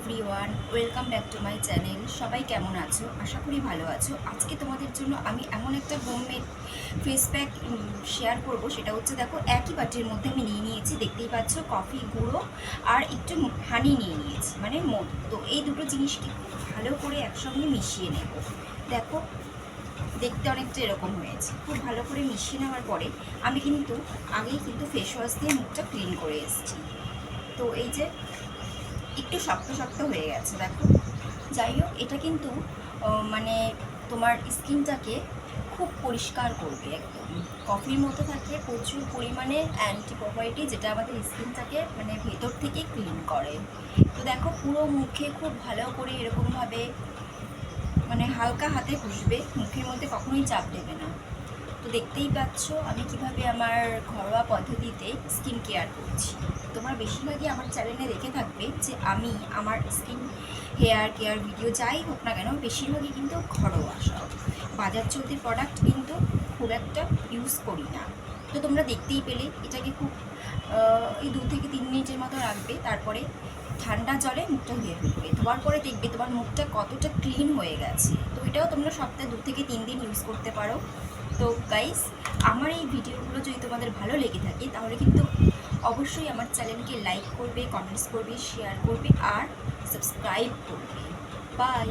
Everyone, welcome back to my channel. সবাই কেমন আছো? আশা করি ভালো আছো। আজকে তোমাদের জন্য আমি এমন একটা হোমমেড ফেস প্যাক শেয়ার করব। সেটা হচ্ছে, দেখো, একই বাটির মধ্যে আমি নিয়ে নিয়েছি, দেখতেই পাচ্ছ, কফি গুঁড়ো আর একটু হানি নিয়ে নিয়েছি, মানে মধু। তো এই দুটো জিনিসকে খুব ভালো করে একসঙ্গে মিশিয়ে নেব। দেখো, দেখতে অনেকটা এরকম হয়েছে। খুব ভালো করে মিশিয়ে নেওয়ার পরে আমি কিন্তু আগেই ফেস ওয়াশ দিয়ে মুখটা ক্লিন করে এসেছি। তো এই যে একটু শক্ত শক্ত হয়ে গেছে, দেখো। যাই হোক, এটা কিন্তু মানে তোমার স্কিনটাকে খুব পরিষ্কার করবে একদম। কফির মধ্যে থাকে প্রচুর পরিমাণে অ্যান্টিবায়োটিক, যেটা আমাদের স্কিনটাকে মানে ভেতর থেকে ক্লিন করে। তো দেখো, পুরো মুখে খুব ভালো করে এরকমভাবে মানে হালকা হাতে ঘষবে, মুখের মধ্যে কখনোই চাপ দেবে না। তো দেখতেই পাচ্ছ আমি কিভাবে আমার ঘরোয়া পদ্ধতিতে স্কিন কেয়ার করছি। তোমরা বেশিরভাগই আমার চ্যানেলে দেখে থাকবে যে আমি আমার স্কিন হেয়ার কেয়ার ভিডিও যাই হোক না কেন, বেশিরভাগই কিন্তু ঘরোয়া সব। বাজার চলতি প্রোডাক্ট কিন্তু খুব একটা ইউজ করি না। তো তোমরা দেখতেই পেলে, এটাকে খুব এই 2 থেকে 3 মিনিটের মতো রাখবে, তারপরে ঠান্ডা জলে মুখটা ধুয়ে ফেলবে। ধোয়ার পরে দেখবে তোমার মুখটা কতটা ক্লিন হয়ে গেছে। তো এটাও তোমরা সপ্তাহে 2 থেকে 3 দিন ইউজ করতে পারো। তো গাইস, আমার এই ভিডিওগুলো যদি তোমাদের ভালো লেগে থাকে তাহলে কিন্তু অবশ্যই আমার চ্যানেলকে লাইক করবে, কমেন্টস করবে, শেয়ার করবে আর সাবস্ক্রাইব করবে। বাই।